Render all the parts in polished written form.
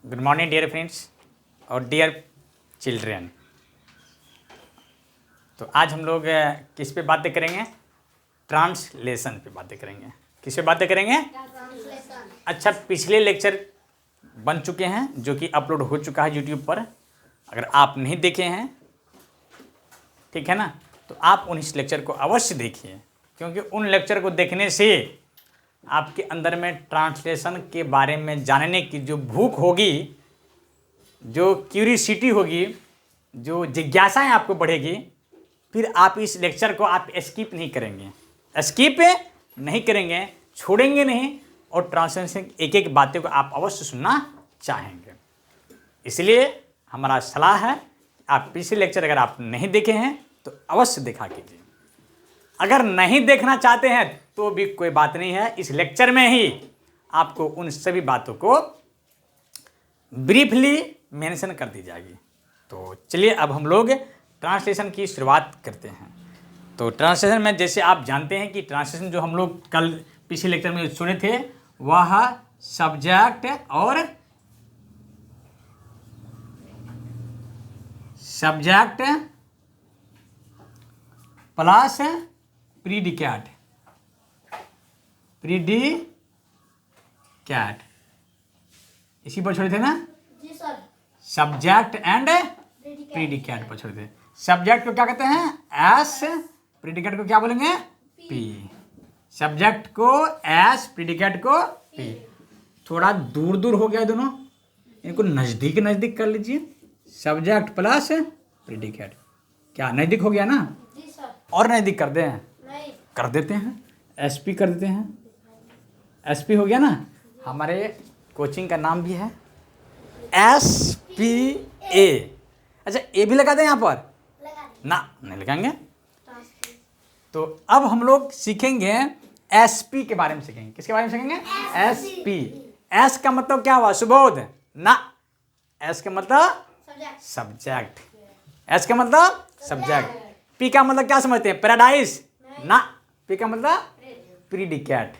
Good morning dear friends और dear children. तो आज हम लोग किस पे बातें करेंगे? ट्रांसलेशन पे बातें करेंगे। किस पे बातें करेंगे? ट्रांसलेशन। अच्छा, पिछले लेक्चर बन चुके हैं जो कि अपलोड हो चुका है यूट्यूब पर। अगर आप नहीं देखे हैं, ठीक है ना, तो आप उन इस लेक्चर को अवश्य देखिए, क्योंकि उन लेक्चर को देखने से आपके अंदर में ट्रांसलेशन के बारे में जानने की जो भूख होगी, जो क्यूरियोसिटी होगी, जो जिज्ञासाएं आपको बढ़ेगी, फिर आप इस लेक्चर को आप स्किप नहीं करेंगे, छोड़ेंगे नहीं, और ट्रांसलेशन एक एक बातें को आप अवश्य सुनना चाहेंगे। इसलिए हमारा सलाह है, आप पिछले लेक्चर अगर आप नहीं देखे हैं तो अवश्य देखा कीजिए। अगर नहीं देखना चाहते हैं तो भी कोई बात नहीं है, इस लेक्चर में ही आपको उन सभी बातों को ब्रीफली मेंशन कर दी जाएगी। तो चलिए अब हम लोग ट्रांसलेशन की शुरुआत करते हैं। तो ट्रांसलेशन में जैसे आप जानते हैं कि ट्रांसलेशन जो हम लोग कल पिछले लेक्चर में सुने थे, वह सब्जेक्ट प्लस प्रीडिकेट इसी पर छोड़े थे ना जी सर। सब्जेक्ट एंड प्रीडिकेट पर छोड़े थे। सब्जेक्ट को क्या कहते हैं? एस। प्रीडिकेट को क्या बोलेंगे? पी। सब्जेक्ट को एस, प्रीडिकेट को पी। थोड़ा दूर दूर हो गया दोनों, इनको नजदीक नजदीक कर लीजिए। सब्जेक्ट प्लस प्रीडिकेट, क्या नजदीक हो गया ना? जी सर। और नजदीक कर दें? नहीं। कर देते हैं, एसपी कर देते हैं। एसपी हो गया ना? हमारे कोचिंग का नाम भी है SPA। अच्छा, ए भी लगा दें यहाँ पर? ना, नहीं लगाएंगे। तो अब हम लोग सीखेंगे SP के बारे में सीखेंगे। किसके बारे में सीखेंगे? SP। एस का मतलब क्या हुआ? सुबोध ना। एस का मतलब सब्जेक्ट। एस का मतलब सब्जेक्ट। पी का मतलब क्या समझते हैं? पैराडाइज ना। पी का मतलब प्रीडिकेट।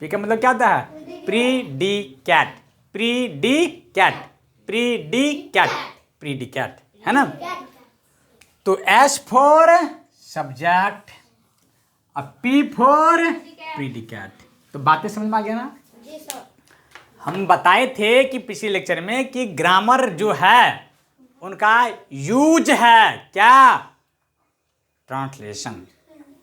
पी का मतलब क्या होता है? प्रीडिकेट। प्रीडिकेट है ना? तो एस फॉर सब्जेक्ट और पी फॉर प्रीडिकेट। तो बातें समझ में आ गया ना? जी सर। हम बताए थे कि पिछले लेक्चर में कि ग्रामर जो है उनका यूज है क्या? ट्रांसलेशन।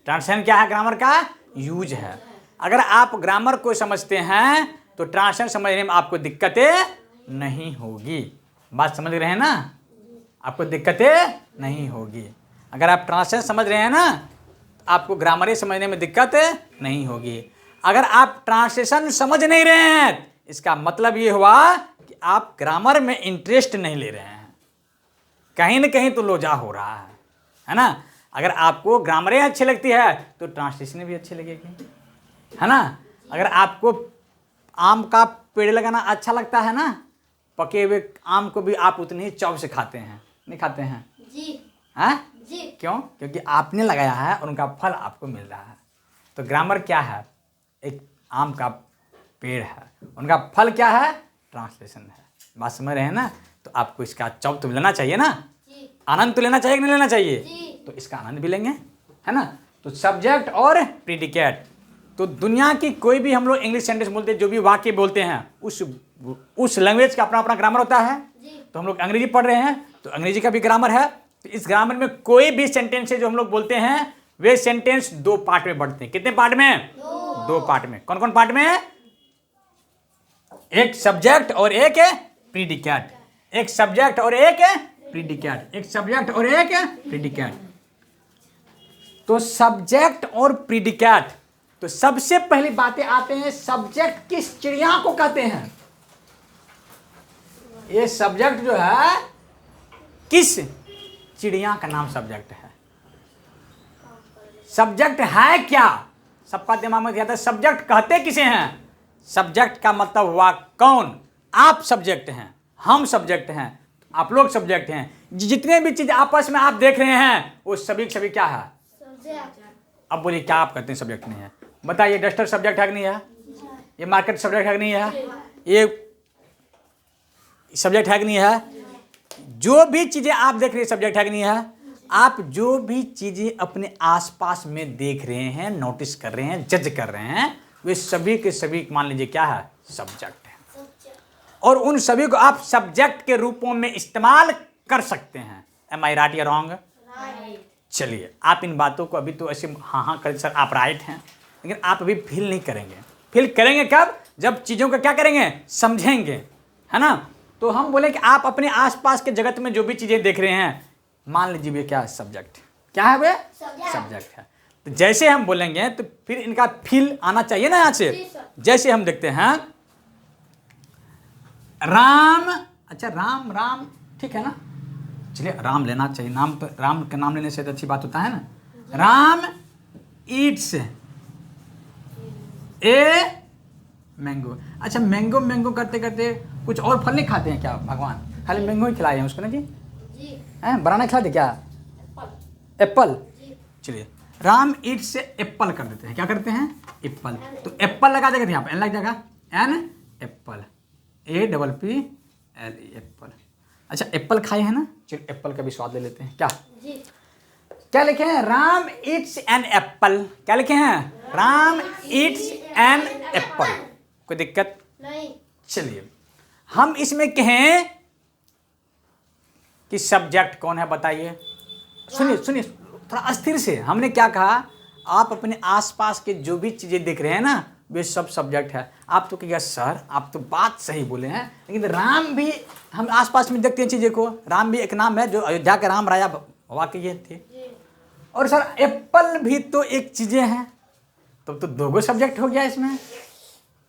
ट्रांसलेशन क्या है? ग्रामर का यूज है। अगर आप ग्रामर को समझते हैं तो ट्रांसलेशन समझने में आपको दिक्कतें नहीं होगी। बात समझ रहे हैं ना? आपको दिक्कतें नहीं होगी। अगर आप ट्रांसलेशन समझ रहे हैं ना, तो आपको ग्रामर समझने में दिक्कत नहीं होगी। अगर आप ट्रांसलेशन समझ नहीं रहे हैं, इसका मतलब ये हुआ कि आप ग्रामर में इंटरेस्ट नहीं ले रहे हैं। कहीं ना कहीं तो लोजा हो रहा है ना? अगर आपको ग्रामरें अच्छी लगती है तो ट्रांसलेशन भी अच्छी लगेगी, है ना? अगर आपको आम का पेड़ लगाना अच्छा लगता है ना, पके हुए आम को भी आप उतनी ही चाव से खाते हैं, नहीं खाते हैं? जी। हैं? जी। क्यों? क्योंकि आपने लगाया है और उनका फल आपको मिल रहा है। तो ग्रामर क्या है? एक आम का पेड़ है, उनका फल क्या है? ट्रांसलेशन है। बात समझ रहे हैं ना? तो आपको इसका चाव तो लेना चाहिए ना? जी। आनंद तो लेना चाहिए कि नहीं लेना चाहिए? जी। तो इसका आनंद भी लेंगे, है ना? तो सब्जेक्ट और प्रीडिकेट। तो दुनिया की कोई भी हम लोग इंग्लिश सेंटेंस बोलते हैं, जो भी वाक्य बोलते हैं, उस लैंग्वेज का अपना अपना ग्रामर होता है। तो हम लोग अंग्रेजी पढ़ रहे हैं तो अंग्रेजी का भी ग्रामर है। तो इस ग्रामर में कोई भी सेंटेंस है जो हम लोग बोलते हैं, वे सेंटेंस दो पार्ट में बढ़ते हैं। कितने पार्ट में? दो पार्ट में। कौन कौन पार्ट में? एक सब्जेक्ट और एक प्रीडिकेट। एक सब्जेक्ट और एक प्रीडिकेट। एक सब्जेक्ट और एक प्रीडिकेट। तो सब्जेक्ट और प्रीडिकेट, तो सबसे पहली बातें आते हैं, सब्जेक्ट किस चिड़िया को कहते हैं? ये सब्जेक्ट जो है, किस चिड़िया का नाम सब्जेक्ट है? सब्जेक्ट है क्या? सबका दिमाग में क्या था? सब्जेक्ट कहते किसे हैं? सब्जेक्ट का मतलब हुआ कौन? आप सब्जेक्ट हैं, हम सब्जेक्ट हैं, आप लोग सब्जेक्ट हैं। जितने भी चीज आपस में आप देख रहे हैं वो सभी क्या है? अब बोलिए, क्या आप कहते हैं सब्जेक्ट नहीं है? बताइए, डस्टर सब्जेक्ट है कि नहीं है? ये मार्केट सब्जेक्ट है कि नहीं है? सब्जेक्ट है कि नहीं है? जो भी चीजें आप देख रहे हैं सब्जेक्ट है कि नहीं है? आप जो भी चीजें अपने आसपास में देख रहे हैं, नोटिस कर रहे हैं, जज कर रहे हैं, वे सभी के सभी मान लीजिए क्या है? सब्जेक्ट है। और उन सभी को आप सब्जेक्ट के रूपों में इस्तेमाल कर सकते हैं। एम आई राइट या रॉन्ग? चलिए, आप इन बातों को अभी तो ऐसे हाँ हाँ कर, सर आप राइट हैं, लेकिन आप अभी फील नहीं करेंगे। फील करेंगे कब? जब चीज़ों को क्या करेंगे? समझेंगे, है ना? तो हम बोले कि आप अपने आसपास के जगत में जो भी चीज़ें देख रहे हैं, मान लीजिए वे क्या है? सब्जेक्ट। क्या है वे? सब्जेक्ट है। तो जैसे हम बोलेंगे तो फिर इनका फील आना चाहिए ना यहाँ से। जैसे हम देखते हैं राम, अच्छा राम, राम ठीक है ना? चलिए राम लेना चाहिए, नाम पर राम का नाम लेने से तो अच्छी बात होता है ना। Ram eats a mango. अच्छा मैंगो मैंगो करते करते कुछ और फल नहीं खाते हैं क्या भगवान? खाली मैंगो ही खिलाए हैं उसको ना जी? हैं बनाना खिलाते क्या? एप्पल। चलिए राम ईट्स एप्पल कर देते हैं। क्या करते हैं? एप्पल। तो एप्पल लगा देगा यहाँ पर, एन लग जाएगा, an apple, A double P L E apple. अच्छा एप्पल खाए हैं ना? चलिए एप्पल का भी स्वाद ले लेते हैं। क्या क्या लिखे हैं? Ram eats an apple. क्या लिखे हैं? Ram eats an apple. कोई दिक्कत नहीं। चलिए हम इसमें कहें कि सब्जेक्ट कौन है बताइए। सुनिए सुनिए थोड़ा अस्थिर से। हमने क्या कहा? आप अपने आसपास के जो भी चीजें देख रहे हैं ना, वे सब सब्जेक्ट है। आप तो कहिएगा सर आप तो बात सही बोले हैं, लेकिन राम भी हम आसपास में देखते हैं चीजें को। राम भी एक नाम है जो अयोध्या के राम राजा वाकई थे। और सर एप्पल भी तो एक चीजें हैं, तो दो सब्जेक्ट हो गया इसमें।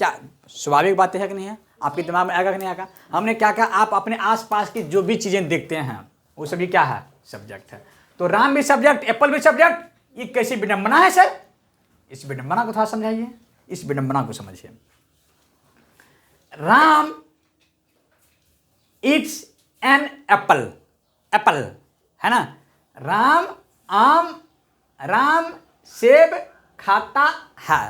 क्या स्वाभाविक बातें है कि नहीं है? आपके दिमाग में आएगा कि नहीं आएगा? हमने क्या कहा? आप अपने आसपास की जो भी चीजें देखते हैं वो सभी क्या है? सब्जेक्ट है। तो राम भी सब्जेक्ट, एप्पल भी सब्जेक्ट। ये कैसी विडंबना है सर? इस विडंबना को थोड़ा समझाइए, इस विडंबना को समझिए। Ram eats an apple, apple है ना? राम आम, राम सेब खाता है।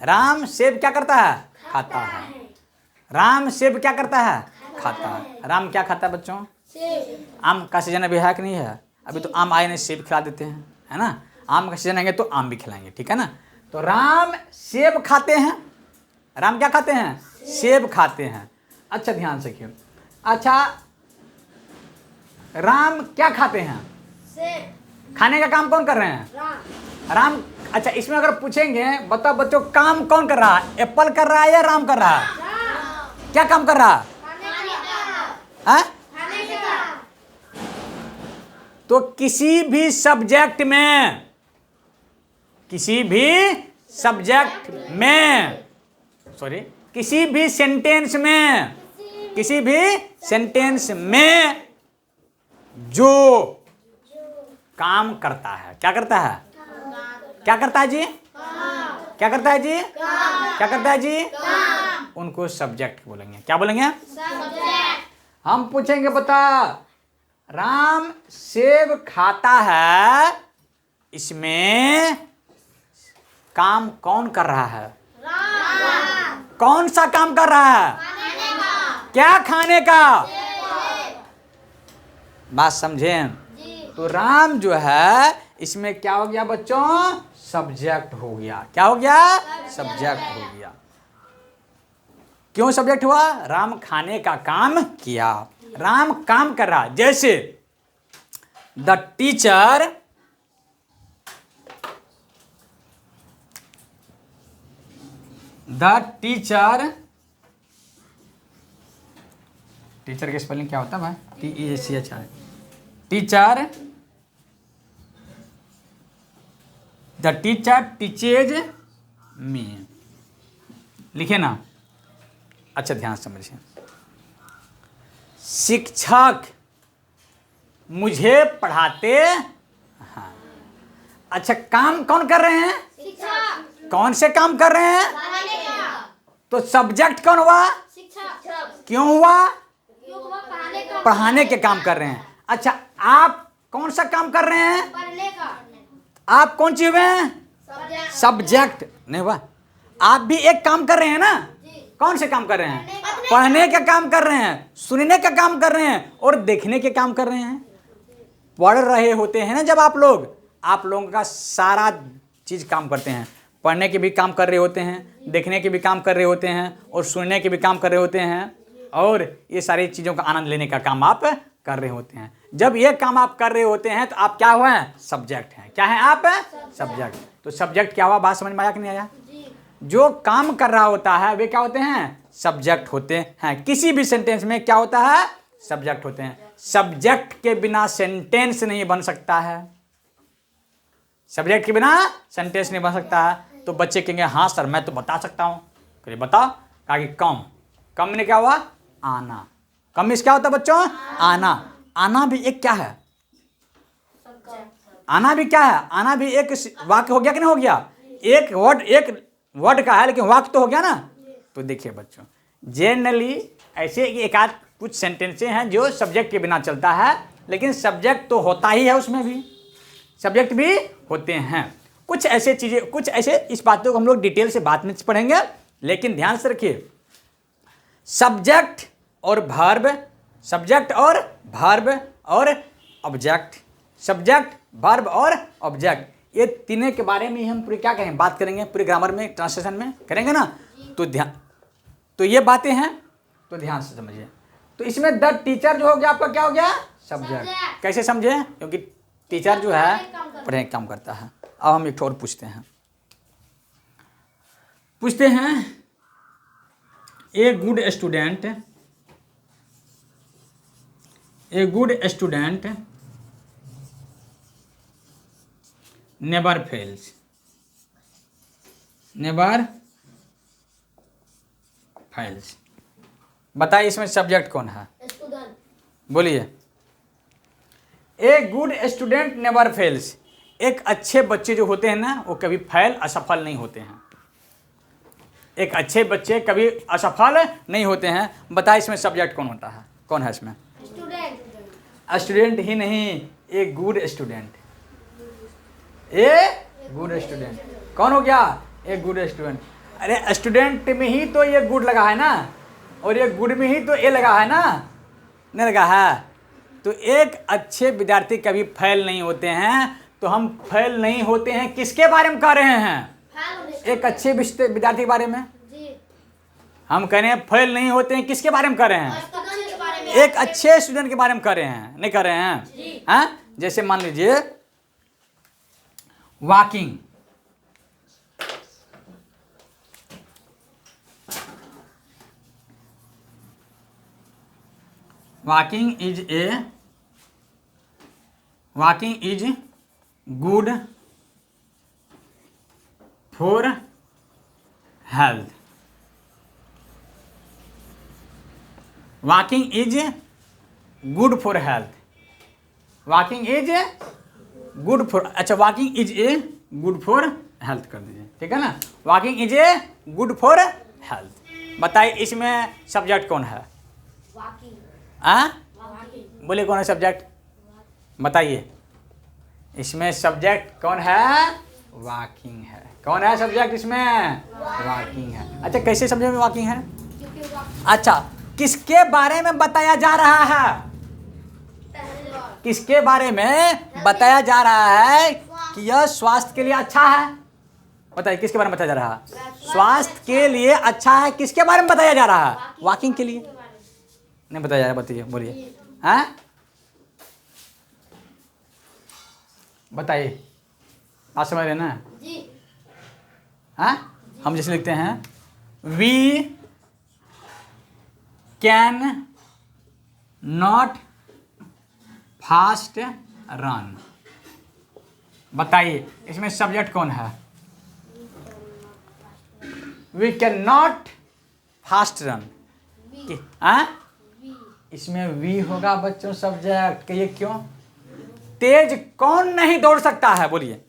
राम सेब क्या करता है? खाता है। राम सेब क्या करता है? खाता है। राम क्या खाता है बच्चों? सेब। आम का सीजन अभी है कि नहीं है? अभी तो आम आए नहीं, सेब खिला देते हैं, है ना? आम का सीजन आएंगे तो आम भी खिलाएंगे, ठीक है ना? तो राम सेब खाते हैं। राम क्या खाते हैं? सेब खाते हैं। अच्छा ध्यान से देखिए। अच्छा राम क्या खाते हैं? सेब। खाने का काम कौन कर रहे हैं? राम। अच्छा इसमें अगर पूछेंगे बताओ बच्चों काम कौन कर रहा है? एप्पल कर रहा है या राम कर रहा है? क्या काम कर रहा है? तो किसी भी सब्जेक्ट में, किसी भी सब्जेक्ट में, सॉरी किसी भी सेंटेंस में, किसी भी सेंटेंस में जो काम करता है, क्या करता है? क्या करता है जी? क्या करता है जी? क्या करता है जी? उनको सब्जेक्ट बोलेंगे। क्या बोलेंगे? सब्जेक्ट। हम पूछेंगे बता राम सेब खाता है, इसमें काम कौन कर रहा है? राम। कौन सा काम कर रहा है? खाने का। क्या खाने का? बात समझे? तो राम जो है इसमें क्या हो गया बच्चों? सब्जेक्ट हो गया। क्या हो गया? सब्जेक्ट हो गया। क्यों सब्जेक्ट हुआ? राम खाने का काम किया, राम काम कर रहा। जैसे द टीचर टीचर के स्पेलिंग क्या होता है भाई? TEACH है। टीचर, द टीचर टीचेज मी। लिखे ना? अच्छा ध्यान समझिए। शिक्षक मुझे पढ़ाते हैं। अच्छा काम कौन कर रहे हैं? शिक्षक। कौन से काम कर रहे हैं? तो सब्जेक्ट कौन हुआ? शिक्षक। क्यों हुआ? पढ़ाने के काम कर रहे हैं। अच्छा आप कौन सा काम कर रहे हैं? पढ़ने का। आप कौन सी हुए हैं? सब्जेक्ट नहीं हुआ। आप भी एक काम कर रहे हैं ना? कौन से काम कर रहे हैं? पढ़ने का काम कर रहे हैं, सुनने का काम कर रहे हैं और देखने के काम कर रहे हैं। पढ़ रहे होते हैं ना जब आप लोगों का सारा चीज काम करते हैं। पढ़ने के भी काम कर रहे होते हैं, देखने के भी काम कर रहे होते हैं और सुनने के भी काम कर रहे होते हैं और ये सारी चीज़ों का आनंद लेने का काम आप कर रहे होते हैं। जब ये काम आप कर रहे होते हैं तो आप क्या हुए हैं? सब्जेक्ट हैं। क्या है आप? सब्जेक्ट। तो सब्जेक्ट क्या हुआ? बात समझ में आया कि नहीं आया? जो काम कर रहा होता है वे क्या होते हैं? सब्जेक्ट होते हैं। किसी भी सेंटेंस में क्या होता है? सब्जेक्ट होते हैं। सब्जेक्ट के बिना सेंटेंस नहीं बन सकता है। सब्जेक्ट के बिना सेंटेंस नहीं बन सकता है। तो बच्चे कहेंगे हाँ सर मैं तो बता सकता हूँ। कहिए बताओ। कहा कि कम में क्या हुआ? आना। कम में क्या होता है बच्चों? आना। आना भी एक क्या है? आना भी क्या है? आना भी एक वाक्य हो गया कि नहीं हो गया? एक वर्ड का है लेकिन वाक्य तो हो गया ना। तो देखिए बच्चों, जनरली ऐसे एक आध कुछ सेंटेंसें हैं जो सब्जेक्ट के बिना चलता है, लेकिन सब्जेक्ट तो होता ही है, उसमें भी सब्जेक्ट भी होते हैं। कुछ ऐसे चीजें, कुछ ऐसे, इस बातों को हम लोग डिटेल से बाद में पढ़ेंगे, लेकिन ध्यान से रखिए सब्जेक्ट और वर्ब, सब्जेक्ट और वर्ब और ऑब्जेक्ट, सब्जेक्ट वर्ब और ऑब्जेक्ट, ये तीनों के बारे में ही हम पूरी क्या करेंगे? बात करेंगे पूरे ग्रामर में, ट्रांसलेशन में करेंगे ना। तो ये बातें हैं, तो ध्यान से समझिए। तो इसमें द टीचर जो हो गया आपका क्या हो गया? सब्जेक्ट। कैसे समझे? क्योंकि टीचर जो है पढ़ने काम करता है। अब हम एक और पूछते हैं a good student never fails. बताइए इसमें सब्जेक्ट कौन है? बोलिए। A good student never fails. एक अच्छे बच्चे जो होते हैं ना वो कभी असफल नहीं होते हैं। एक अच्छे बच्चे कभी असफल नहीं होते हैं। बताइए इसमें सब्जेक्ट कौन होता है? कौन है इसमें? स्टूडेंट ही नहीं, ए गुड स्टूडेंट। कौन हो गया? A good student. अरे स्टूडेंट में ही तो ये गुड लगा है ना, और ये गुड में ही तो ए लगा है ना, नहीं लगा है? तो एक अच्छे विद्यार्थी कभी फेल नहीं होते हैं। तो हम फेल नहीं होते हैं किसके बारे में कह रहे हैं? एक अच्छे विद्यार्थी के बारे में हम कह रहे हैं। फेल नहीं होते हैं किसके बारे में कह रहे हैं? एक अच्छे स्टूडेंट के बारे में कह रहे हैं, नहीं कह रहे हैं? हाँ, जैसे मान लीजिए walking, walking is good for health. Walking is good for health. Walking is good for, अच्छा walking is a good for health कर दीजिए, ठीक है ना। Walking is a good for health. बताइए इसमें सब्जेक्ट कौन है? बोलिए कौन है सब्जेक्ट? बताइए इसमें सब्जेक्ट कौन है? वॉकिंग है। कौन है सब्जेक्ट इसमें? वॉकिंग है। अच्छा कैसे समझे में वॉकिंग है? अच्छा किसके बारे में बताया जा रहा है? किसके बारे में बताया जा रहा है कि यह स्वास्थ्य के लिए अच्छा है? बताइए किसके बारे में बताया जा रहा है? स्वास्थ्य के लिए अच्छा है। किसके बारे में बताया जा रहा है? वॉकिंग के लिए नहीं बताया जा रहा। बताइए, बोलिए। हाँ बताइए, आप समझ रहे ना? हाँ, हम जैसे लिखते हैं we can not fast run. बताइए इसमें सब्जेक्ट कौन है? We can not fast run. इसमें वी होगा बच्चों सब्जेक्ट। कहिए क्यों? तेज कौन नहीं दौड़ सकता है? बोलिए।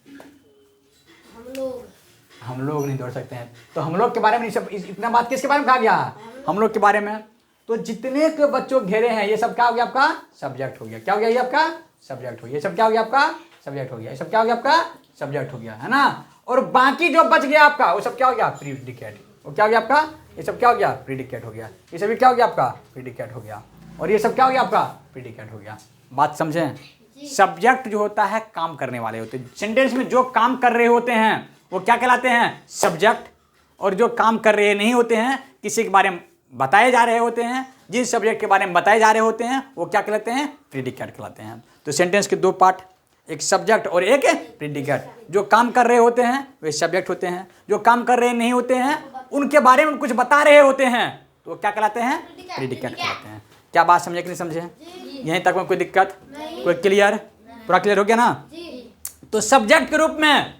हम लोग नहीं दौड़ सकते हैं। तो हम लोग के बारे में सब इतना बात किसके बारे में कहा गया? हम लोग के बारे में। तो जितने के बच्चों घेरे हैं ये सब क्या हो गया आपका? सब्जेक्ट हो गया। क्या हो गया ये आपका? सब्जेक्ट हो गया। ये सब क्या हो गया आपका? सब्जेक्ट हो गया। ये सब क्या हो गया आपका? सब्जेक्ट हो गया, है ना। और बाकी जो बच गया आपका वो सब क्या हो गया? प्रीडिकेट। वो क्या हो गया आपका? ये सब क्या हो गया, प्रीडिकेट हो गया। ये सभी क्या हो गया आपका, प्रीडिकेट हो गया। और ये सब क्या हो गया आपका, प्रीडिकेट हो गया। बात समझें। सब्जेक्ट जो होता है काम करने वाले होते हैं, सेंटेंस में जो काम कर रहे होते हैं वो क्या कहलाते हैं, सब्जेक्ट। और जो काम कर रहे नहीं होते हैं, किसी के बारे में बताए जा रहे होते हैं, जिस सब्जेक्ट के बारे में बताए जा रहे होते हैं, वो क्या कहलाते हैं, प्रीडिकेट कहलाते हैं। तो सेंटेंस के दो पार्ट, एक सब्जेक्ट और एक प्रीडिकेट। जो काम कर रहे होते हैं वे सब्जेक्ट होते हैं, जो काम कर रहे नहीं होते हैं उनके बारे में कुछ बता रहे होते हैं तो वो क्या कहलाते हैं, प्रीडिकेट कहलाते हैं। क्या बात समझे कि नहीं समझे, यहीं तक में कोई दिक्कत, कोई क्लियर, पूरा क्लियर हो गया ना। तो सब्जेक्ट के रूप में,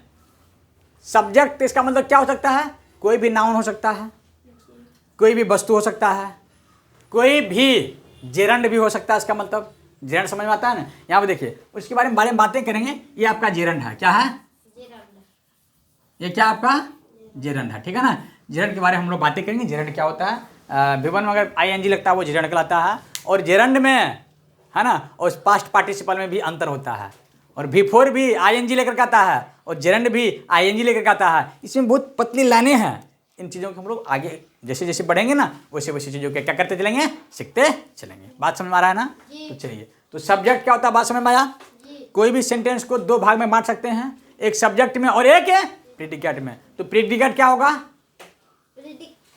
सब्जेक्ट इसका मतलब क्या हो सकता है, कोई भी नाउन हो सकता है, कोई भी वस्तु हो सकता है, कोई भी जेरंड भी हो सकता है। इसका मतलब जेरंड समझ में आता है ना। यहाँ पे देखिए उसके बारे में बातें करेंगे। ये आपका जेरंड है, क्या है, ये क्या आपका जेरंड है, ठीक है ना। जेरंड के बारे में हम लोग बातें करेंगे। जेरंड क्या होता है, विवन में अगर ING लगता है वो जेरंड कहलाता है। और जेरंड में है ना, और पास्ट पार्टिसिपल में भी अंतर होता है। और बिफोर भी ING लेकर आता है और जेरंड भी ING लेकर आता है। इसमें बहुत पतली लाइनें हैं। इन चीज़ों को हम लोग आगे जैसे जैसे बढ़ेंगे ना वैसे वैसे चीज़ों के क्या करते चलेंगे, सीखते चलेंगे। बात समझ में आ रहा है ना। तो चलिए, तो सब्जेक्ट क्या होता है, बात समझ में आया। कोई भी सेंटेंस को दो भाग में बांट सकते हैं, एक सब्जेक्ट में और एक प्रीडिकेट में। तो प्रीडिकेट क्या होगा,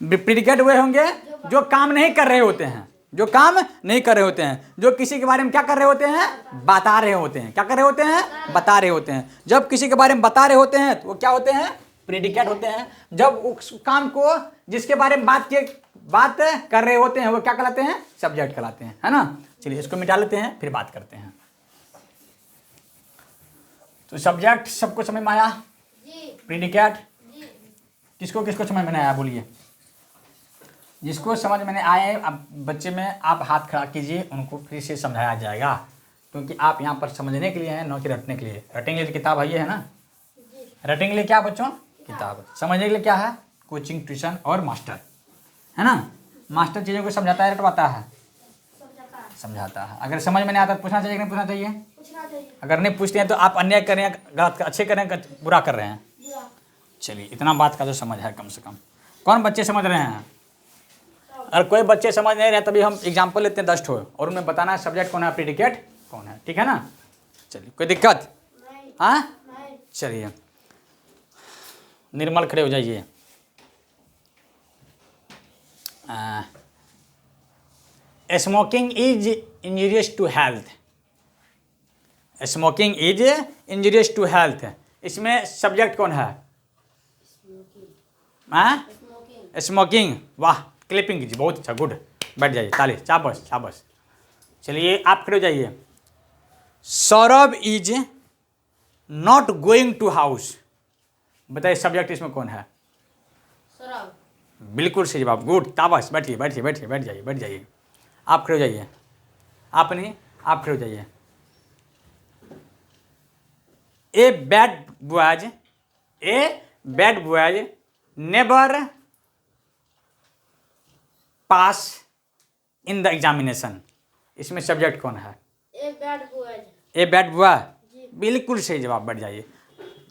प्रीडिकेट वे होंगे जो काम नहीं कर रहे होते हैं, जो काम नहीं कर रहे होते हैं, जो किसी के बारे में क्या कर रहे होते हैं, बता रहे होते हैं। क्या कर रहे होते हैं, बता रहे होते हैं। जब किसी के बारे में बता रहे होते हैं तो वो क्या होते हैं, प्रीडिकेट होते हैं। जब उस काम को जिसके बारे में बात कर रहे होते हैं वो क्या कहलाते हैं, सब्जेक्ट कहलाते हैं, है ना। चलिए इसको मिटा लेते हैं फिर बात करते हैं। तो सब्जेक्ट सबको समझ में आया, प्रीडिकेट किसको किसको समझ में नहीं आया बोलिए। जिसको समझ में नहीं आए अब बच्चे में आप हाथ खड़ा कीजिए, उनको फिर से समझाया जाएगा। क्योंकि आप यहाँ पर समझने के लिए हैं, न कि रटने के लिए। रटेंगे तो किताब है, ये है ना। रटेंगे के लिए क्या बच्चों, किताब। समझने के लिए क्या है, कोचिंग, ट्यूशन और मास्टर, है ना। मास्टर चीज़ों को समझाता है, रटवाता है, समझाता है। अगर समझ में नहीं आता तो पूछना चाहिए कि नहीं पूछना चाहिए। अगर नहीं पूछते हैं तो आप अन्याय कर रहे हैं, गलत, अच्छे कर रहे हैं, बुरा कर रहे हैं। चलिए इतना बात का तो समझ है कम से कम। कौन बच्चे समझ रहे हैं। अगर कोई बच्चे समझ नहीं रहे तभी हम एग्जाम्पल लेते हैं 10 ठो और उनमें बताना है सब्जेक्ट कौन है, प्रीडिकेट कौन है, ठीक है ना। चलिए कोई दिक्कत, हाँ। चलिए निर्मल खड़े हो जाइए। Smoking is injurious to health. Smoking is injurious to health, इसमें सब्जेक्ट कौन है, स्मोकिंग। वाह, क्लिपिंग कीजिए, बहुत अच्छा, गुड। बैठ जाइए, ताली, शाबाश शाबाश। चलिए आप खड़े हो जाइए। Saurabh is not going to house, बताइए सब्जेक्ट इसमें कौन है, सौरभ। बिल्कुल सही जवाब, गुड, शाबाश। बैठिए बैठिए बैठिए, बैठ जाइए बैठ जाइए। आप खड़े हो जाइए, आप नहीं, आप खड़े हो जाइए। A bad boys never pass in the examination, इसमें सब्जेक्ट कौन है, ए बैड बॉय। बिल्कुल सही जवाब, बैठ जाइए।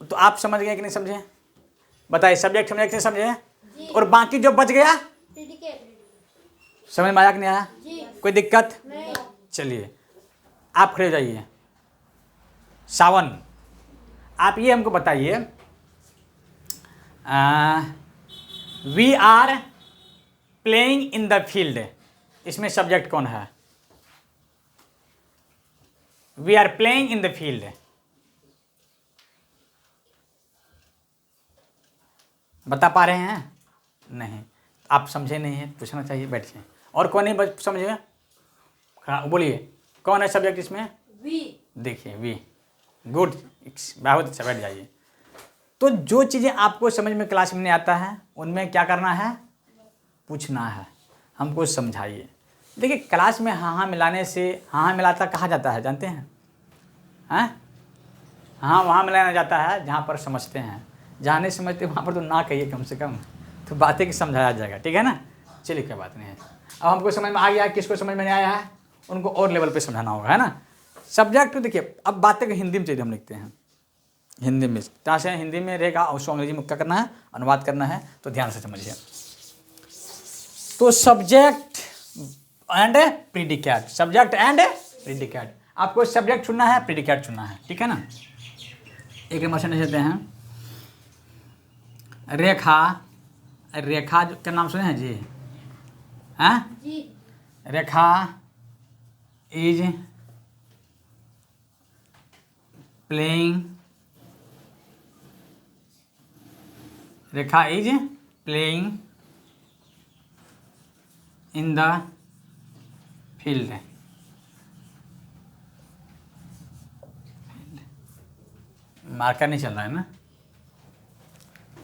तो आप समझ गए कि नहीं समझे, बताइए सब्जेक्ट समझे कि नहीं समझे। और बाकी जो बच गया समझ में आया कि नहीं आया, कोई दिक्कत नहीं। चलिए आप खड़े हो जाइए। सावन, आप ये हमको बताइए, we are playing in the field, इसमें सब्जेक्ट कौन है, we are playing in the field. बता पा रहे हैं, नहीं, आप समझे नहीं है, पूछना चाहिए, बैठिए। और कौन नहीं समझे, बोलिए कौन है सब्जेक्ट इसमें, वी। देखिए वी, गुड, बहुत अच्छा, बैठ जाइए। तो जो चीज़ें आपको समझ में क्लास में नहीं आता है उनमें क्या करना है, पूछना है, हमको समझाइए। देखिए क्लास में हाँ हाँ मिलाने से, हाँ हाँ मिलाता कहाँ जाता है जानते हैं, हाँ हाँ वहाँ मिलाना जाता है जहाँ पर समझते हैं, जहाँ नहीं समझते वहाँ पर तो ना कहिए कम से कम, तो बातें की समझाया जाएगा, ठीक है ना। चलिए कोई बात नहीं है। अब हमको समझ में आ गया, किसको समझ में नहीं आया है उनको और लेवल पे समझाना होगा, है ना। सब्जेक्ट देखिए, अब बातें हिंदी में चाहिए, हम लिखते हैं हिंदी में, जहाँ से हिंदी में रहेगा और उसको अंग्रेजी में क्या करना है, अनुवाद करना है, तो ध्यान से समझिए। तो subject and predicate, subject and predicate, आपको सब्जेक्ट चुनना है, प्रीडिकेट चुनना है, ठीक है ना। एक नंबर से देते हैं, रेखा, रेखा का नाम सुने हैं जी? हाँ, Rekha is playing, Rekha is playing in the field, marker नहीं चल रहा है ना,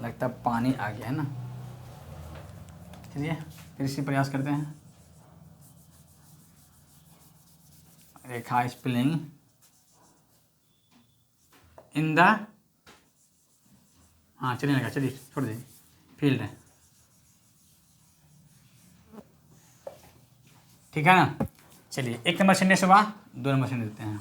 लगता है पानी आ गया है ना। चलिए फिर इसी प्रयास करते हैं। रेखा इज प्लेइंग इन द, हाँ चलिए लगा, चलिए छोड़ दीजिए, फील्ड है, ठीक है ना। चलिए एक नंबर सेंटेंस हुआ, 2 नंबर सेंटेंस देते हैं।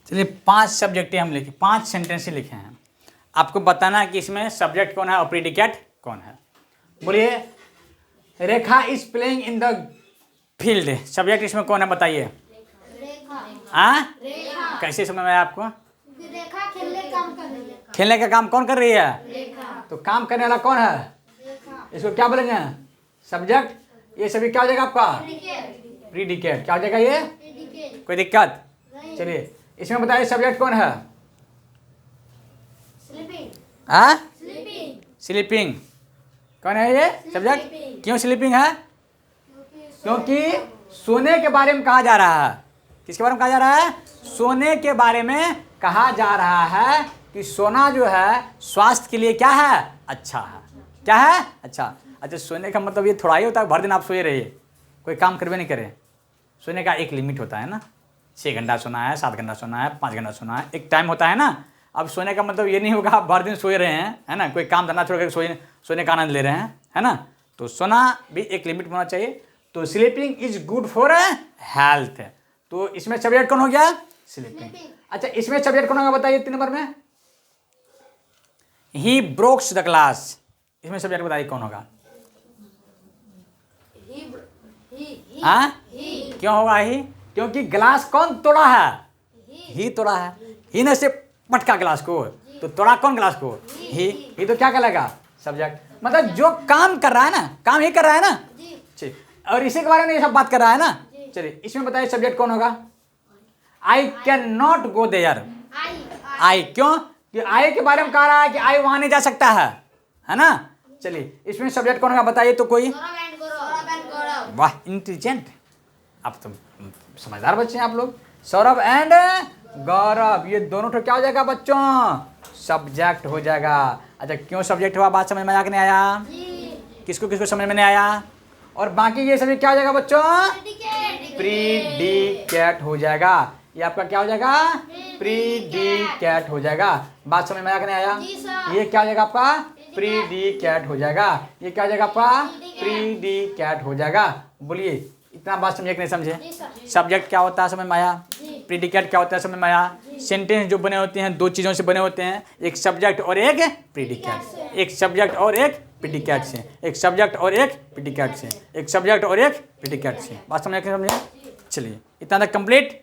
चलिए 5 सब्जेक्ट हम लिखे, 5 सेंटेंस लिखे हैं, आपको बताना है कि इसमें सब्जेक्ट कौन है और प्रीडिकेट कौन है। बोलिए, Rekha is playing in the field, subject इसमें कौन है बताइए? हाँ, कैसे समझ में आया आपको? रेखा खेलने काम कर रही है। खेलने का काम कौन कर रही है? रेखा। तो काम करने वाला कौन है? रेखा। इसको क्या बोलेंगे? सब्जेक्ट। ये सभी क्या हो जाएगा आपका? प्रीडिकेट। क्या हो जाएगा ये? कोई दिक्कत? चलिए इसमें बताइए सब्जेक्ट कौन है? हाँ, स्लीपिंग। कौन है ये सब्जेक्ट? क्यों स्लीपिंग है? क्योंकि सोने के बारे में कहा जा रहा है। किसके बारे में कहा जा रहा है? सोने के बारे में कहा जा रहा है कि सोना जो है स्वास्थ्य के लिए क्या है? अच्छा है। क्या है? अच्छा। अच्छा, सोने का मतलब ये थोड़ा ही होता है भर दिन आप सोए रहिए, कोई काम करवे नहीं करे। सोने का एक लिमिट होता है ना, 6 घंटा सोना है, 7 घंटा सोना है, 5 घंटा सोना है, एक टाइम होता है ना। अब सोने का मतलब ये नहीं होगा आप भर दिन सोए रहे हैं, है ना, कोई काम धंधा छोड़ कर सोने का आनंद ले रहे हैं, है ना। तो सोना भी एक लिमिट होना चाहिए। तो sleeping is good for health. तो इसमें सब्जेक्ट कौन हो गया? स्लीपिंग। अच्छा, इसमें सब्जेक्ट कौन होगा बताइए 3 नंबर में? ही ब्रोक्स द ग्लास। इसमें सब्जेक्ट बताइए कौन होगा? हाँ, क्यों होगा ही? क्योंकि ग्लास कौन तोड़ा है? ही तोड़ा है। ही ने से पटका ग्लास को, तो तोड़ा कौन ग्लास को? ही तो क्या कहलाएगा? सब्जेक्ट। मतलब जो काम कर रहा है ना, काम ही कर रहा है ना। ठीक, और इसी के बारे में ये सब बात कर रहा है ना। चलिए इसमें बताइए सब्जेक्ट कौन होगा? I can not go there. I क्यों? कि आई के बारे में कह रहा है कि आई वहां नहीं जा सकता है ना। चलिए इसमें सब्जेक्ट कौन होगा बताइए तो कोई? वाह, इंटेलिजेंट, आप तो समझदार बच्चे हैं आप लोग। सौरभ एंड गौरव, ये दोनों तो क्या हो जाएगा बच्चों? सब्जेक्ट हो जाएगा। अच्छा, क्यों सब्जेक्ट हुआ, बात समझ में आया कि नहीं आया? किसको किसको समझ में नहीं आया? और बाकी ये सभी क्या हो जाएगा बच्चों? प्रीडिकेट हो जाएगा। ये आपका क्या हो जाएगा? प्रीडिकेट हो जाएगा। बात समझ में आया कि नहीं आया? जी सर। ये क्या हो जाएगा आपका? प्रीडिकेट हो जाएगा। ये क्या हो जाएगा आपका? प्रीडिकेट हो जाएगा। बोलिए, इतना बात समझे कि नहीं समझे? जी सर। सब्जेक्ट क्या होता है समझ में आया? जी। प्रीडिकेट क्या होता है समझ में आया? सेंटेंस जो बने होते हैं दो चीज़ों से बने होते हैं, एक सब्जेक्ट और एक प्रीडिकेट। एक सब्जेक्ट और एक प्रीडिकेट से, एक सब्जेक्ट और एक प्रीडिकेट से, एक सब्जेक्ट और एक प्रीडिकेट से। बात समझे कि नहीं समझे? चलिए, इतना तक कंप्लीट।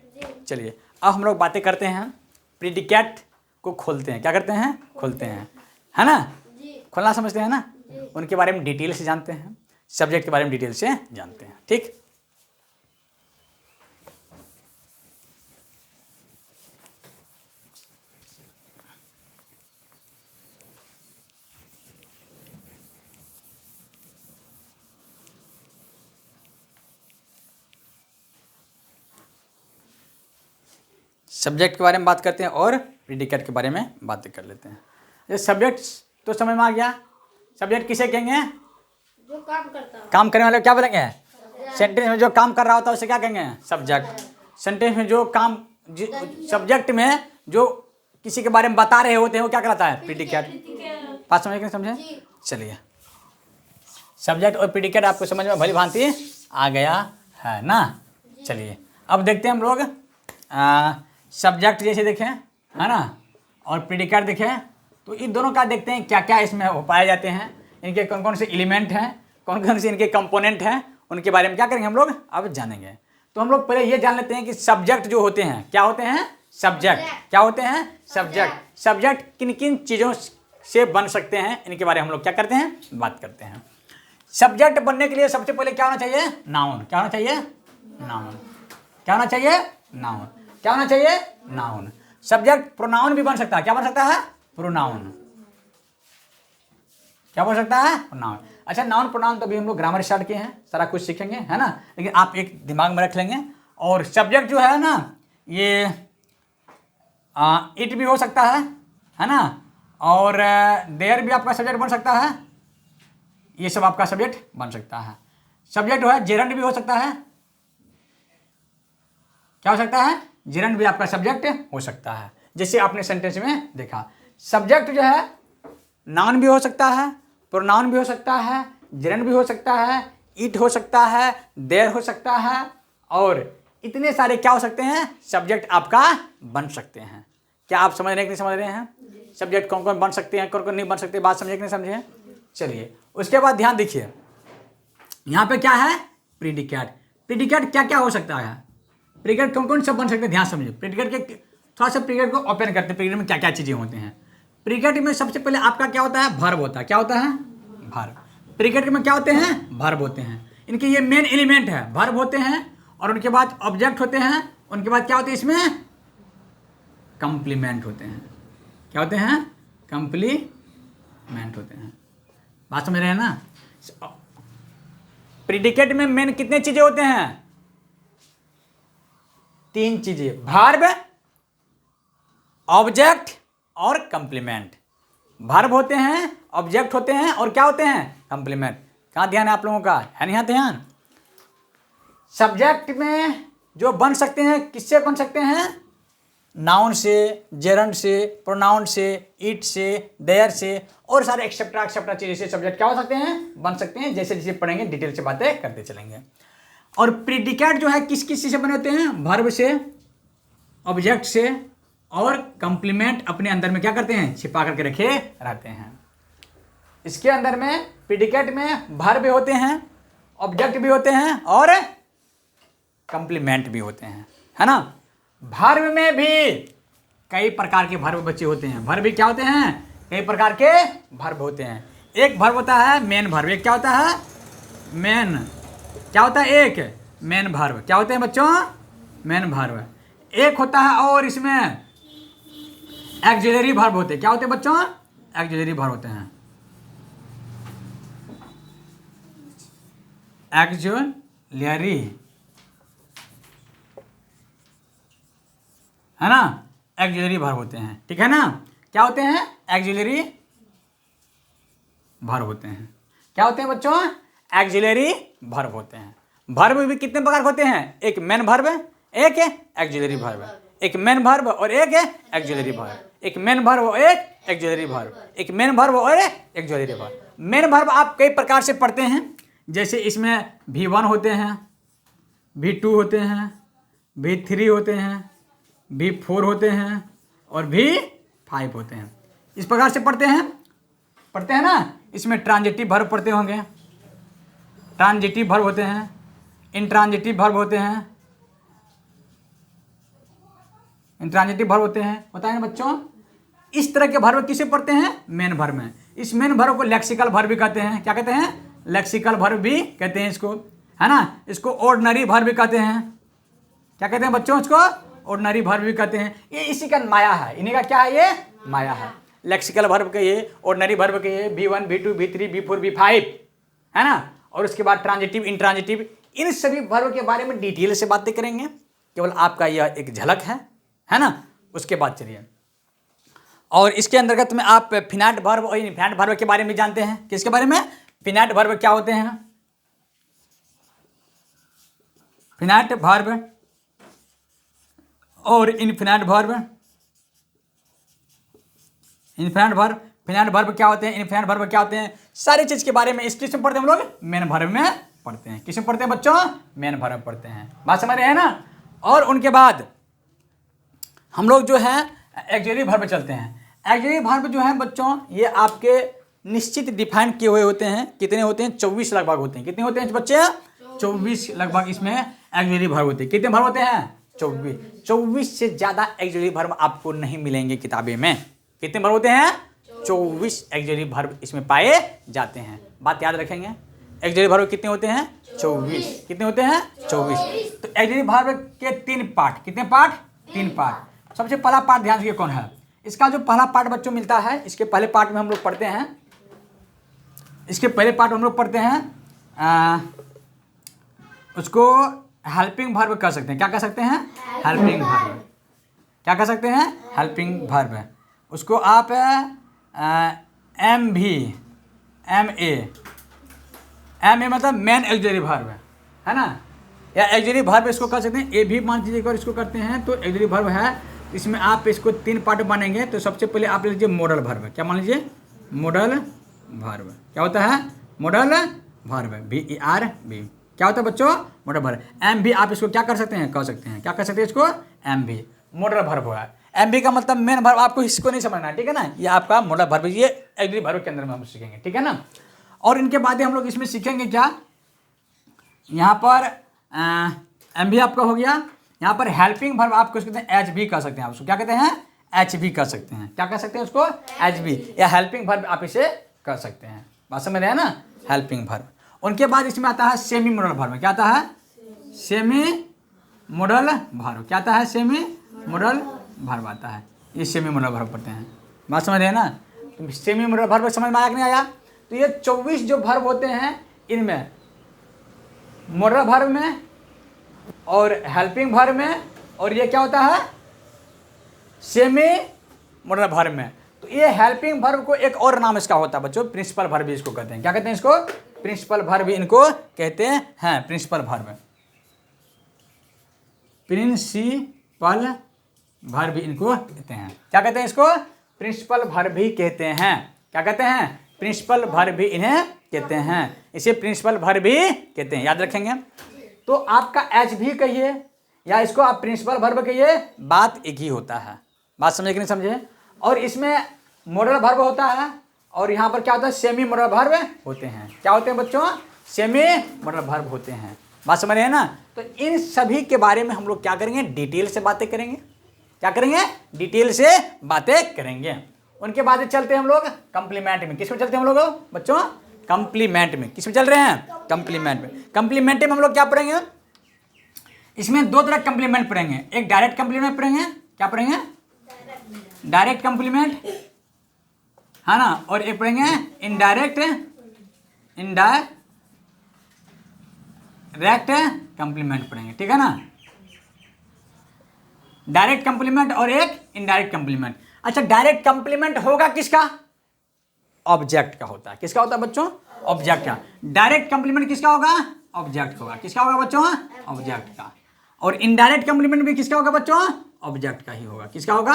चलिए, अब हम लोग बातें करते हैं, प्रीडिकेट को खोलते हैं। क्या करते हैं? खोलते हैं, है ना? खोलना समझते हैं ना? उनके बारे में डिटेल से जानते हैं, सब्जेक्ट के बारे में डिटेल से जानते हैं। ठीक, सब्जेक्ट के बारे में बात करते हैं और प्रीडिकेट के बारे में बातें कर लेते हैं। ये सब्जेक्ट तो समझ में आ गया। सब्जेक्ट किसे कहेंगे? जो काम करता है। काम करने वाले को क्या बोलेंगे? सेंटेंस में जो काम कर रहा होता है उसे क्या कहेंगे? सब्जेक्ट। सेंटेंस में जो काम, सब्जेक्ट में जो किसी के बारे में बता रहे होते हैं वो क्या कहलाता है? प्रीडिकेट। बात समझ के समझे? जी। चलिए, सब्जेक्ट और प्रीडिकेट आपको समझ में भली भांति आ गया है ना? चलिए, अब देखते हैं हम लोग सब्जेक्ट जैसे देखें, है ना, और प्रीडिकेट देखें, तो इन दोनों का देखते हैं क्या क्या इसमें हो पाए जाते हैं, इनके कौन कौन से एलिमेंट हैं, कौन कौन से इनके कंपोनेंट हैं, उनके बारे में क्या करेंगे हम लोग अब जानेंगे। तो हम लोग पहले ये जान लेते हैं कि सब्जेक्ट जो होते हैं क्या होते हैं? सब्जेक्ट। क्या होते हैं? सब्जेक्ट। सब्जेक्ट किन किन चीज़ों से बन सकते हैं, इनके बारे में हम लोग क्या करते हैं? बात करते हैं। सब्जेक्ट बनने के लिए सबसे पहले क्या होना चाहिए? नाउन। क्या होना चाहिए? नाउन। क्या होना चाहिए? नाउन। क्या होना चाहिए? नाउन। सब्जेक्ट प्रोनाउन भी बन सकता है। क्या बन सकता है? प्रोनाउन। क्या बन सकता है? प्रोनाउन। अच्छा, नाउन प्रोनाउन तो भी हम लोग ग्रामर स्टार्ट किए हैं, सारा कुछ सीखेंगे, है ना, लेकिन आप एक दिमाग में रख लेंगे। और सब्जेक्ट जो है ना, ये इट भी हो सकता है ना, और देयर भी आपका सब्जेक्ट बन सकता है। ये सब आपका सब्जेक्ट बन सकता है। सब्जेक्ट जो है जेरंड भी हो सकता है। क्या हो सकता है? जेरंड भी आपका सब्जेक्ट हो सकता है, जैसे आपने सेंटेंस में देखा। सब्जेक्ट जो है नाउन भी हो सकता है, प्रोनाउन भी हो सकता है, जेरंड भी हो सकता है, इट हो सकता है, देयर हो सकता है, और इतने सारे क्या हो सकते हैं? सब्जेक्ट आपका बन सकते हैं। क्या आप समझ रहे हैं कि नहीं समझ रहे हैं? सब्जेक्ट कौन कौन बन सकते हैं, कौन कौन नहीं बन सकते, बात समझे कि नहीं समझे? चलिए, उसके बाद ध्यान दीजिए, यहाँ पे क्या है? प्रीडिकेट। प्रीडिकेट क्या क्या हो सकता है? प्रीडिकेट कौन कौन सब बन सकते हैं, ध्यान समझिए। प्रीडिकेट के थोड़ा सा प्रीडिकेट को ओपन करते हैं। प्रीडिकेट में क्या क्या चीज़ें होती हैं? प्रीडिकेट में सबसे पहले आपका क्या होता है? वर्ब होता है। क्या होता है? वर्ब। प्रीडिकेट में क्या होते हैं? वर्ब होते हैं। इनके ये मेन एलिमेंट है, वर्ब होते हैं, और उनके बाद ऑब्जेक्ट होते हैं, उनके बाद क्या होते हैं इसमें? कंप्लीमेंट होते हैं। क्या होते हैं? कंप्लीमेंट होते हैं। बात समझ रहे हैं ना? प्रीडिकेट में मेन कितने चीजें होते हैं? 3 चीजें, वर्ब, ऑब्जेक्ट और कंप्लीमेंट। वर्ब होते हैं, ऑब्जेक्ट होते हैं, और क्या होते हैं? कंप्लीमेंट। कहाँ ध्यान है आप लोगों का? है नहीं ध्यान? सब्जेक्ट में जो बन सकते हैं, किससे बन सकते हैं? नाउन से, जेरंड से, प्रोनाउन से, इट से, देयर से, और सारे एक्सेप्ट्रा एक्सेप्ट्रा चीज़ें से सब्जेक्ट क्या हो सकते हैं? बन सकते हैं। जैसे जैसे पढ़ेंगे डिटेल से बातें करते चलेंगे। और प्रीडिकेट जो है किस किस चीज़ से बने होते हैं? वर्ब से, ऑब्जेक्ट से, और कंप्लीमेंट अपने अंदर में क्या करते हैं? छिपा करके रखे रहते हैं। इसके अंदर में प्रीडिकेट में वर्ब भी होते हैं, ऑब्जेक्ट भी होते हैं, और कंप्लीमेंट भी होते हैं, है ना। वर्ब में भी कई प्रकार के वर्ब बचे होते हैं। वर्ब भी क्या होते हैं? कई प्रकार के वर्ब होते हैं। एक वर्ब होता है मेन वर्ब। एक क्या होता है? मेन। क्या होता है? एक मेन वर्ब। क्या होते हैं बच्चों? Main verb. एक होता है और इसमें एक्सिलरी वर्ब होते हैं। क्या होते हैं बच्चों? एक्सिलरी वर्ब होते हैं। है ना, एक्सिलरी वर्ब होते हैं, ठीक है ना। क्या होते हैं? एक्सिलरी वर्ब होते हैं। क्या होते हैं बच्चों? एक्सिलरी वर्ब होते हैं। वर्ब भी कितने प्रकार के होते हैं? एक मेन वर्ब, एक एक्सिलरी वर्ब, एक मेन वर्ब और एक एक्सिलरी वर्ब, एक मेन वर्ब और एक एक्सिलरी वर्ब, एक मेन वर्ब और एक्सिलरी वर्ब। मेन वर्ब आप कई प्रकार से पढ़ते हैं, जैसे इसमें V1 होते हैं, V2 होते हैं, V3 होते हैं, V4 होते हैं और V5 होते हैं। इस प्रकार से पढ़ते हैं ना। इसमें ट्रांजिटिव वर्ब पढ़ते होंगे, ट्रांजिटिव वर्ब होते हैं, इंट्रांजिटिव वर्ब होते हैं, इंट्रांजिटिव वर्ब होते हैं, बताएं ना बच्चों। इस तरह के वर्ब किसे पढ़ते हैं? मेन वर्ब में। इस मेन वर्ब को लेक्सिकल वर्ब भी कहते हैं। क्या कहते हैं? लेक्सिकल वर्ब भी कहते हैं इसको, है ना। इसको ऑर्डिनरी वर्ब भी कहते हैं। क्या कहते हैं बच्चों? इसको ऑर्डिनरी वर्ब भी कहते हैं। ये इसी का माया है, इन्हीं का क्या है? ये माया है। लेक्सिकल वर्ब कहिए, ऑर्डिनरी वर्ब कहिए, V1 V2 V3 V4 V5, है ना। और उसके बाद ट्रांजिटिव, इंट्रांजिटिव, इन सभी वर्ब के बारे में डिटेल से बातें करेंगे। केवल आपका यह एक झलक है ना। उसके बाद चलिए, और इसके अंतर्गत में आप फिनाइट वर्ब और इनफिनाइट वर्ब के बारे में जानते हैं। किसके बारे में? फिनाइट वर्ब क्या होते हैं? फिनाइट वर्ब और infinite verb. Infinite verb, finite verb क्या होते हैं, इनफिनाइट वर्ब क्या होते हैं, सारी चीज के बारे में इस किस में पढ़ते हैं हम लोग? मेन वर्ब में पढ़ते हैं। किस में पढ़ते हैं बच्चों? मेन वर्ब में पढ़ते हैं। बात समझ रहे हैं ना। और उनके बाद हम लोग जो है एक्सिलरी वर्ब चलते हैं। एक्सिलरी वर्ब जो है बच्चों, ये आपके निश्चित डिफाइन किए हुए होते हैं। कितने होते हैं? 24 लगभग होते हैं। कितने होते हैं बच्चे? 24 लगभग इसमें एक्सिलरी वर्ब होते हैं। कितने वर्ब होते हैं? 24। 24 से ज्यादा एक्सिलरी वर्ब आपको नहीं मिलेंगे किताबें में। कितने वर्ब होते हैं? 24 एक्सिलरी वर्ब इसमें पाए जाते हैं। बात याद रखेंगे। एक्सिलरी वर्ब कितने होते हैं? 24। कितने होते हैं? 24। तो एक्सिलरी वर्ब के 3 पार्ट। कितने पार्ट? 3 पार्ट। सबसे पहला पार्ट ध्यान दीजिए कौन है। इसका जो पहला पार्ट बच्चों मिलता है, इसके पहले पार्ट में हम लोग पढ़ते हैं, इसके पहले पार्ट में हम लोग पढ़ते हैं उसको हेल्पिंग वर्ब कह सकते हैं। क्या कह सकते हैं? Helping verb. क्या कह सकते हैं? Helping verb. उसको आप MA मतलब मेन एक्सिलरी वर्ब, है ना, या एक्सिलरी वर्ब इसको कह सकते हैं। ए भी मान लीजिए अगर इसको करते हैं तो एक्सिलरी वर्ब है। इसमें आप इसको 3 पार्ट बनेंगे। तो सबसे पहले आप ले लीजिए मॉडल वर्ब। क्या मान लीजिए? Modal verb. क्या होता है? Modal verb, VERB। क्या होता है बच्चों? Modal verb. MV आप इसको क्या कर सकते हैं? कह सकते हैं। क्या कर सकते हैं इसको? MV मॉडल वर्ब हुआ। MV का मतलब मेन वर्ब। आपको इसको नहीं समझना, ठीक है ना। ये आपका मॉडल वर्ब, ये एक्सिलरी वर्ब के अंदर में हम सीखेंगे, ठीक है ना। और इनके बाद हम लोग इसमें सीखेंगे क्या, यहाँ पर MV आपका हो गया। यहाँ पर हेल्पिंग वर्ब आपको कहते हैं HV कह सकते हैं। आप उसको क्या कहते हैं? HV कह सकते हैं। क्या कह सकते हैं उसको? HV या हेल्पिंग वर्ब आप इसे कर सकते हैं। बात समझ रहे हैं ना। Helping verb. उनके बाद इसमें आता है सेमी मॉडल वर्ब। क्या आता है? Semi modal verb. क्या आता है? सेमी मॉडल वर्ब आता है। ये सेमी मॉडल वर्ब पढ़ते हैं। बात समझ रहे हैं ना। तो सेमी मॉडल वर्ब समझ में आया कि नहीं आया? तो ये 24 जो वर्ब होते हैं, इनमें मॉडल वर्ब में और हेल्पिंग वर्ब में, और ये क्या होता है? सेमी मॉडल वर्ब में। तो ये हेल्पिंग वर्ब को एक और नाम इसका होता है बच्चों, प्रिंसिपल वर्ब भी इसको कहते हैं। क्या कहते हैं इसको? प्रिंसिपल वर्ब भी इनको कहते हैं। प्रिंसिपल वर्ब, प्रिंसिपल वर्ब भी इनको कहते हैं। क्या कहते हैं इसको? प्रिंसिपल वर्ब भी कहते हैं। क्या कहते हैं? प्रिंसिपल वर्ब भी इन्हें कहते हैं। इसे प्रिंसिपल वर्ब भी कहते हैं, याद रखेंगे। तो आपका HV कहिए या इसको आप प्रिंसिपल वर्ब कहिए, बात एक ही होता है। बात समझे कि नहीं समझे? और इसमें मॉडल वर्ब होता है और यहाँ पर क्या होता है? सेमी मॉडल वर्ब होते हैं। क्या होते हैं बच्चों? सेमी मॉडल वर्ब होते हैं। बात समझ रहे हैं ना। तो इन सभी के बारे में हम लोग क्या करेंगे? डिटेल से बातें करेंगे। क्या करेंगे? डिटेल से बातें करेंगे। उनके बाद चलते हैं हम लोग कंप्लीमेंट में। किस में चलते हैं हम लोग बच्चों? कंप्लीमेंट में। किस में चल रहे हैं? कंप्लीमेंट में। कंप्लीमेंट में हम लोग क्या पढ़ेंगे? इसमें 2 तरह कंप्लीमेंट पढ़ेंगे। एक डायरेक्ट कंप्लीमेंट पढ़ेंगे। क्या पढ़ेंगे? डायरेक्ट कंप्लीमेंट, है ना। और एक पढ़ेंगे इनडायरेक्ट डायरेक्ट कंप्लीमेंट पढ़ेंगे, ठीक है ना। डायरेक्ट कंप्लीमेंट और एक इनडायरेक्ट कंप्लीमेंट। अच्छा, डायरेक्ट कंप्लीमेंट होगा किसका? ऑब्जेक्ट का होता है। किसका होता है बच्चों? ऑब्जेक्ट का। डायरेक्ट कंप्लीमेंट किसका होगा? ऑब्जेक्ट होगा। किसका होगा बच्चों? ऑब्जेक्ट का। और इनडायरेक्ट कंप्लीमेंट भी किसका होगा बच्चों? ऑब्जेक्ट का ही होगा। किसका होगा?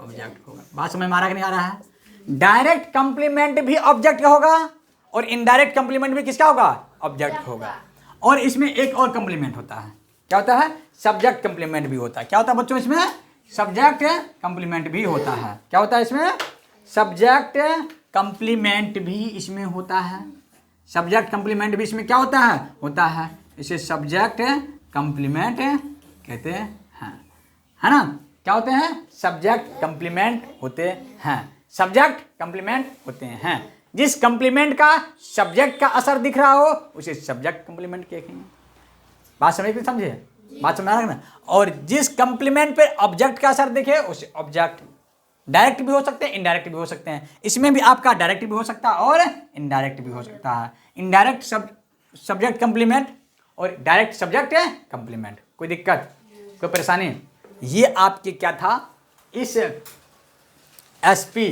ऑब्जेक्ट होगा। बात समझ में आ रहा है कि नहीं आ रहा है? डायरेक्ट कंप्लीमेंट भी ऑब्जेक्ट का होगा और इनडायरेक्ट कंप्लीमेंट भी किसका होगा? ऑब्जेक्ट होगा। और इसमें एक और कंप्लीमेंट होता है, क्या होता है? सब्जेक्ट कंप्लीमेंट भी होता है। क्या होता है बच्चों इसमें? सब्जेक्ट कंप्लीमेंट भी होता है। क्या होता है इसमें? सब्जेक्ट कंप्लीमेंट भी इसमें होता है। सब्जेक्ट कंप्लीमेंट भी इसमें क्या होता है? होता है। इसे सब्जेक्ट कंप्लीमेंट कहते हैं, है ना। क्या होते हैं? सब्जेक्ट कंप्लीमेंट होते हैं। सब्जेक्ट कंप्लीमेंट होते हैं। जिस कंप्लीमेंट का सब्जेक्ट का असर दिख रहा हो उसे सब्जेक्ट कंप्लीमेंट कहेंगे। बात समझे? बात समझ आ रहा है ना। और जिस कंप्लीमेंट पे ऑब्जेक्ट का असर दिखे उसे ऑब्जेक्ट। डायरेक्ट भी हो सकते हैं, इनडायरेक्ट भी हो सकते हैं। इसमें भी आपका डायरेक्ट भी हो सकता है और इनडायरेक्ट भी हो सकता है। इनडायरेक्ट सब्जेक्ट कंप्लीमेंट और डायरेक्ट सब्जेक्ट कंप्लीमेंट। कोई दिक्कत, कोई परेशानी? ये आपके क्या था? इस एसपी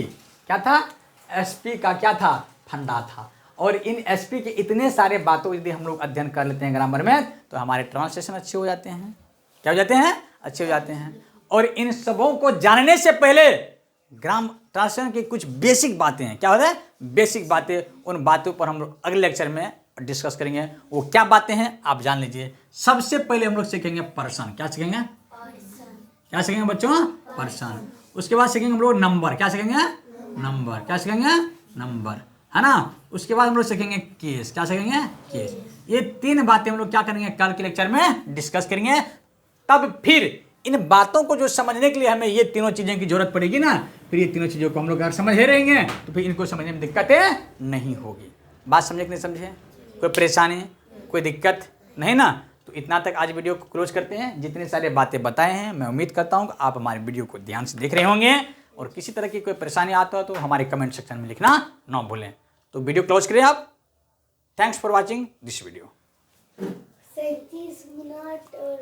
क्या था? एसपी का क्या था? फंडा था। और इन एसपी के इतने सारे बातों यदि हम लोग अध्ययन कर लेते हैं ग्रामर में तो हमारे ट्रांसलेशन अच्छे हो जाते हैं। क्या हो जाते हैं? अच्छे हो जाते हैं। और इन सबों को जानने से पहले ग्राम ट्रांसलेशन की कुछ बेसिक बातें हैं। क्या होता है? बेसिक बातें। उन बातों पर हम लोग अगले लेक्चर में डिस्कस करेंगे। वो क्या बातें हैं आप जान लीजिए। सबसे पहले हम लोग सीखेंगे पर्सन। क्या सीखेंगे? क्या सीखेंगे बच्चों? पर्सन। उसके बाद सीखेंगे हम लोग नंबर। क्या सीखेंगे? नंबर। क्या सीखेंगे? नंबर, है ना। उसके बाद हम लोग सीखेंगे केस। क्या सीखेंगे? केस। ये 3 बातें हम लोग क्या करेंगे? कल के लेक्चर में डिस्कस करेंगे। तब फिर इन बातों को जो समझने के लिए हमें ये तीनों चीज़ों की जरूरत पड़ेगी ना, फिर ये तीनों चीज़ों को हम लोग अगर समझ रहेंगे तो फिर इनको समझने में दिक्कतें नहीं होगी। बात समझे कि नहीं समझे? कोई परेशानी, कोई दिक्कत नहीं ना। तो इतना तक आज वीडियो को क्लोज करते हैं। जितनी सारी बातें बताए हैं मैं उम्मीद करता हूँ कि आप हमारे वीडियो को ध्यान से देख रहे होंगे। और किसी तरह की कोई परेशानी आता हो तो हमारे कमेंट सेक्शन में लिखना ना भूलें। तो वीडियो क्लोज करें आप। Thanks for watching this video. 37 minute